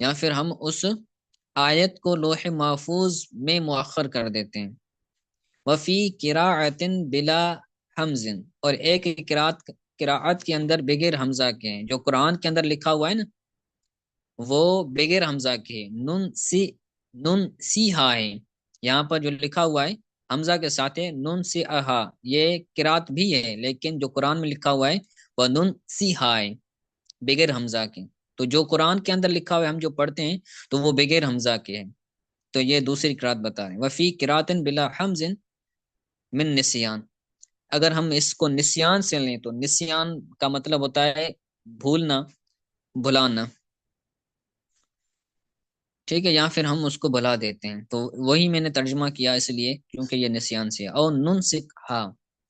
یا پھر ہم اس آیت کو لوح محفوظ میں مؤخر کر دیتے ہیں۔ وفی قراءۃ بلا حمز، اور ایک قراءت کے اندر بغیر حمزہ کے ہیں، جو قرآن کے اندر لکھا ہوا ہے نا وہ بغیر حمزہ کے ہے، نن سی ہا ہے، یہاں پر جو لکھا ہوا ہے حمزہ کے ساتھ ہے نن سی اہا، یہ قرات بھی ہے لیکن جو قرآن میں لکھا ہوا ہے وہ نن سی ہا ہے بغیر حمزہ کے۔ تو جو قرآن کے اندر لکھا ہوا ہے ہم جو پڑھتے ہیں تو وہ بغیر حمزہ کے ہے، تو یہ دوسری قرات بتا رہے ہیں۔ وفی قراتن بلا حمز من نسیان، اگر ہم اس کو نسیان سے لیں تو نسیان کا مطلب ہوتا ہے بھولنا، بھلانا، ٹھیک ہے، یا پھر ہم اس کو بھلا دیتے ہیں، تو وہی میں نے ترجمہ کیا اس لیے کیونکہ یہ نسیان سے ہے۔ او نن سکھا،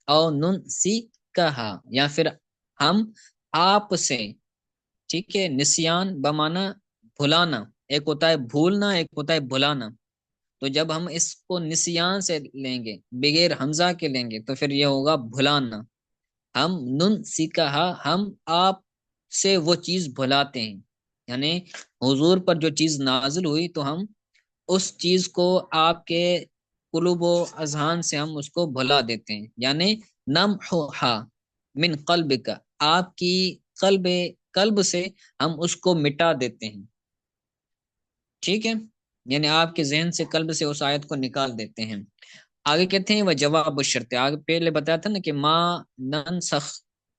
او نن سکھا، یا پھر ہم آپ سے، ٹھیک ہے، نسیان بمانا بھلانا، ایک ہوتا ہے بھولنا ایک ہوتا ہے بھلانا، تو جب ہم اس کو نسیان سے لیں گے بغیر حمزہ کے لیں گے تو پھر یہ ہوگا بھلانا۔ ہم نن سکھا، ہم آپ سے وہ چیز بھلاتے ہیں، یعنی حضور پر جو چیز نازل ہوئی تو ہم اس چیز کو آپ کے قلوب و اذہان سے ہم اس کو بھلا دیتے ہیں، یعنی نمحوہا من قلب کا، آپ کی قلب سے ہم اس کو مٹا دیتے ہیں، ٹھیک ہے، یعنی آپ کے ذہن سے قلب سے اس آیت کو نکال دیتے ہیں۔ آگے کہتے ہیں وہ جواب الشرط، آگے پہلے بتایا تھا نا کہ ما ننسخ،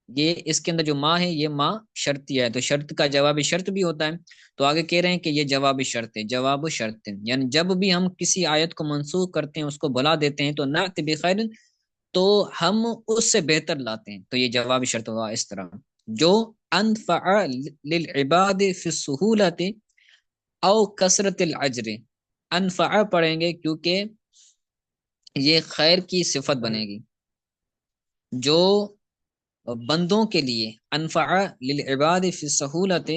یہ اس کے اندر جو ما ہے یہ ما شرطیہ ہے، تو شرط کا جواب شرط بھی ہوتا ہے، تو آگے کہہ رہے ہیں کہ یہ جواب شرط ہے، جواب شرط ہے، یعنی جب بھی ہم کسی آیت کو منسوخ کرتے ہیں اس کو بلا دیتے ہیں تو نعت بخیر، تو ہم اس سے بہتر لاتے ہیں، تو یہ جواب شرط ہوا اس طرح، جو انفع للعباد فی السہولت او کثرت الاجر، انفع پڑھیں گے کیونکہ یہ خیر کی صفت بنے گی، جو بندوں کے لیے انفع للعباد فی سہولت،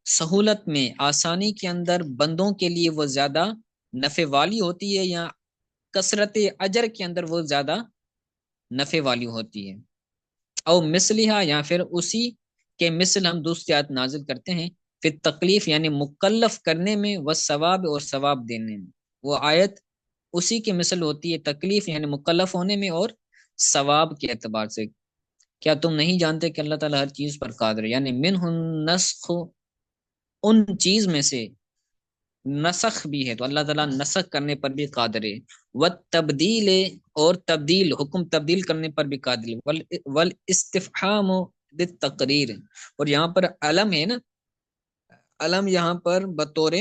سہولت میں آسانی کے اندر بندوں کے لیے وہ زیادہ نفع والی ہوتی ہے، یا کثرت اجر کے اندر وہ زیادہ نفع والی ہوتی ہے، او مثلہا، یا پھر اسی کے مثل ہم دوسری آیت نازل کرتے ہیں، پھر تکلیف یعنی مکلف کرنے میں، وہ ثواب اور ثواب دینے میں، وہ آیت اسی کی مثل ہوتی ہے تکلیف یعنی مکلف ہونے میں اور ثواب کے اعتبار سے۔ کیا تم نہیں جانتے کہ اللہ تعالیٰ ہر چیز پر قادر ہے، یعنی منہ النسخ، ان چیز میں سے نسخ بھی ہے تو اللہ تعالیٰ نسخ کرنے پر بھی قادر ہے، والتبدیل، اور تبدیل حکم تبدیل کرنے پر بھی قادر ہے، والاستفہام للتقریر، اور یہاں پر علم ہے نا، علم یہاں پر بطور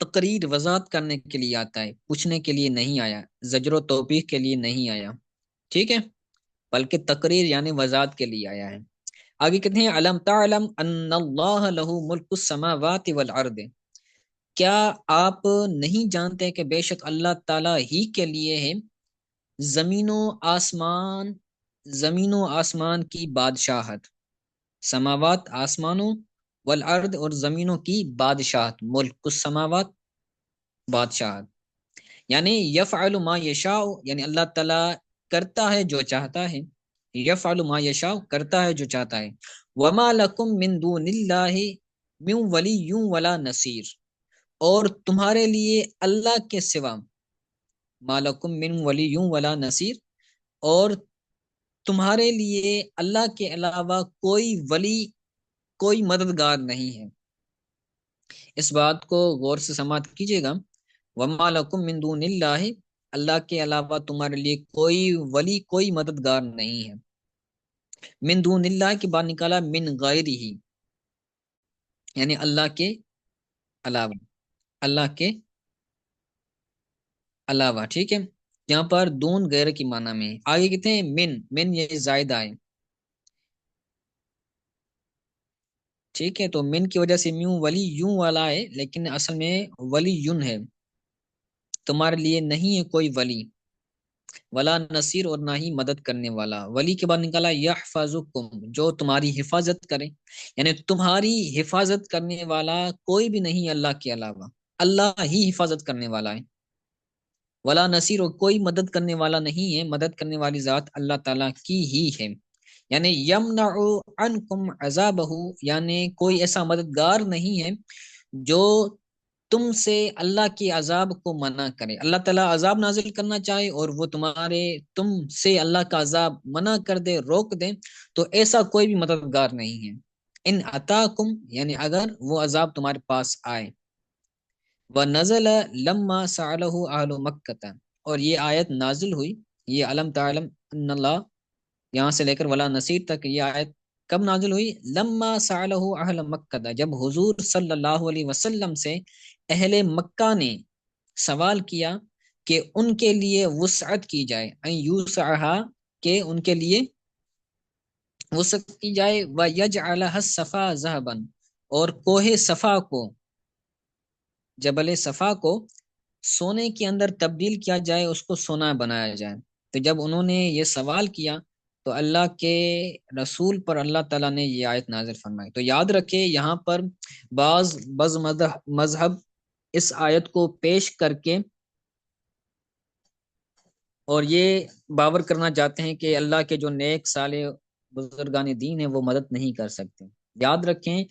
تقریر وضاحت کرنے کے لیے آتا ہے، پوچھنے کے لیے نہیں آیا، زجر و توبیخ کے لیے نہیں آیا، ٹھیک ہے، بلکہ تقریر یعنی وضاحت کے لیے آیا ہے۔ آگے کہتے ہیں علم تعلم ان اللہ لہ ملک السماوات والارض، کیا آپ نہیں جانتے کہ بے شک اللہ تعالیٰ ہی کے لیے ہے زمین و آسمان، زمین و آسمان کی بادشاہت، سماوات آسمانوں، والارض اور زمینوں کی بادشاہت، ملک السماوات بادشاہت، یعنی یفعل ما یشاء، یعنی اللہ تعالیٰ کرتا ہے جو چاہتا ہے، یفعل ما یشاء کرتا ہے جو چاہتا ہے، وما لکم من دون اللہ من ولی ولا نصیر، اور تمہارے لیے اللہ کے سوا، ما لکم من ولی ولا نصیر، اور تمہارے لیے اللہ کے علاوہ کوئی ولی، کوئی مددگار نہیں ہے، اس بات کو غور سے سماعت کیجیے گا، وما لکم من دون اللہ، اللہ کے علاوہ تمہارے لیے کوئی ولی، کوئی مددگار نہیں ہے، من دون اللہ کی بات نکالا من غیر ہی، یعنی اللہ کے علاوہ، اللہ کے علاوہ، ٹھیک ہے، یہاں پر دون غیر کی معنی میں، آگے کہتے ہیں من یہ زائدہ ہے، ٹھیک ہے، تو من کی وجہ سے میوں ولی یوں والا ہے لیکن اصل میں ولی یون ہے، تمہارے لیے نہیں ہے کوئی ولی، ولا نصیر اور نہ ہی مدد کرنے والا، ولی کے بعد نکالا یحفظکم، جو تمہاری حفاظت کرے، یعنی تمہاری حفاظت کرنے والا کوئی بھی نہیں اللہ کے علاوہ، اللہ ہی حفاظت کرنے والا ہے، ولا نصیر اور کوئی مدد کرنے والا نہیں ہے، مدد کرنے والی ذات اللہ تعالیٰ کی ہی ہے، یعنی یمنع عنکم عذابہ، یعنی کوئی ایسا مددگار نہیں ہے جو تم سے اللہ کے عذاب کو منع کرے. اللہ تعالیٰ عذاب نازل کرنا چاہے اور وہ تم سے اللہ کا عذاب منع کر دے، روک دے، تو ایسا کوئی بھی مددگار نہیں ہے. ان اتاکم، یعنی اگر وہ عذاب تمہارے پاس آئے. وَنَزَلَ لَمَّا سَأَلَهُ أَهْلُ مَكَّةَ، اور یہ آیت نازل ہوئی، یہ علم تعلم ان اللہ یہاں سے لے کر ولا نصیر تک یہ آیت کب نازل ہوئی؟ لما سألہ اہل مکہ، جب حضور صلی اللہ علیہ وسلم سے اہل مکہ نے سوال کیا کہ ان کے لیے وسعت کی جائے، ان یوسعہا، کہ ان کے لیے وسعت کی جائے، ویجعلہ الصفا ذہبا، اور کوہ صفا کو، جبل صفا کو سونے کے اندر تبدیل کیا جائے، اس کو سونا بنایا جائے. تو جب انہوں نے یہ سوال کیا تو اللہ کے رسول پر اللہ تعالیٰ نے یہ آیت نازل فرمائی. تو یاد رکھے یہاں پر بعض مذہب اس آیت کو پیش کر کے اور یہ باور کرنا چاہتے ہیں کہ اللہ کے جو نیک صالح بزرگان دین ہیں وہ مدد نہیں کر سکتے. یاد رکھیں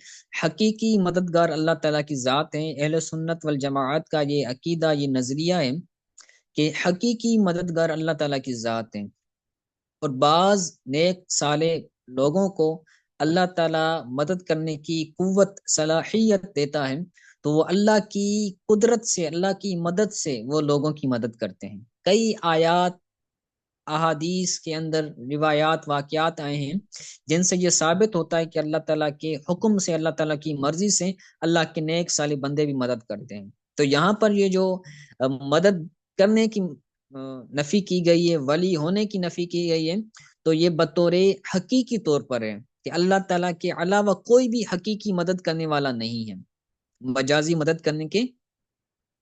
حقیقی مددگار اللہ تعالیٰ کی ذات ہے. اہل سنت والجماعت کا یہ عقیدہ، یہ نظریہ ہے کہ حقیقی مددگار اللہ تعالیٰ کی ذات ہے، اور بعض نیک صالح لوگوں کو اللہ تعالیٰ مدد کرنے کی قوت صلاحیت دیتا ہے، تو وہ اللہ کی قدرت سے، اللہ کی مدد سے وہ لوگوں کی مدد کرتے ہیں. کئی آیات احادیث کے اندر روایات واقعات آئے ہیں جن سے یہ ثابت ہوتا ہے کہ اللہ تعالیٰ کے حکم سے، اللہ تعالیٰ کی مرضی سے اللہ کے نیک صالح بندے بھی مدد کرتے ہیں. تو یہاں پر یہ جو مدد کرنے کی نفی کی گئی ہے، ولی ہونے کی نفی کی گئی ہے، تو یہ بطور حقیقی طور پر ہے کہ اللہ تعالیٰ کے علاوہ کوئی بھی حقیقی مدد کرنے والا نہیں ہے، مجازی مدد کرنے کے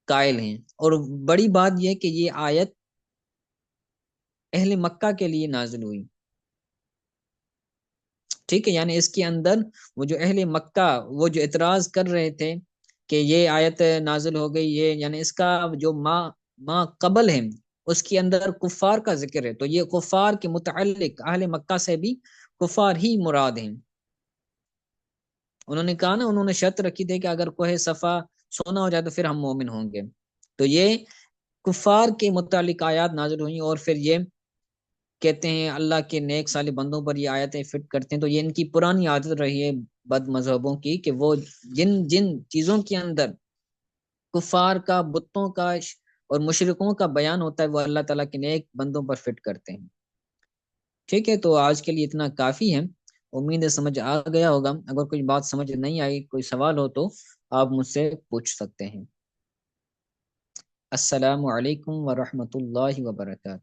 قائل ہیں. اور بڑی بات یہ کہ یہ آیت اہل مکہ کے لیے نازل ہوئی. ٹھیک ہے، یعنی اس کے اندر وہ جو اہل مکہ وہ جو اعتراض کر رہے تھے کہ یہ آیت نازل ہو گئی، یہ یعنی اس کا جو ما قبل ہے اس کے اندر کفار کا ذکر ہے، تو یہ کفار کے متعلق اہل مکہ سے بھی کفار ہی مراد ہیں. انہوں نے کہا نا، انہوں نے شرط رکھی تھی کہ اگر کوہ صفا سونا ہو جائے تو پھر ہم مومن ہوں گے. تو یہ کفار کے متعلق آیات نازل ہوئی، اور پھر یہ کہتے ہیں اللہ کے نیک صالح بندوں پر یہ آیتیں فٹ کرتے ہیں. تو یہ ان کی پرانی عادت رہی ہے بد مذہبوں کی کہ وہ جن چیزوں کے اندر کفار کا، بتوں کا اور مشرکوں کا بیان ہوتا ہے وہ اللہ تعالیٰ کے نیک بندوں پر فٹ کرتے ہیں. ٹھیک ہے، تو آج کے لیے اتنا کافی ہے. امید ہے سمجھ آ گیا ہوگا. اگر کوئی بات سمجھ نہیں آئی، کوئی سوال ہو تو آپ مجھ سے پوچھ سکتے ہیں. السلام علیکم ورحمۃ اللہ وبرکاتہ.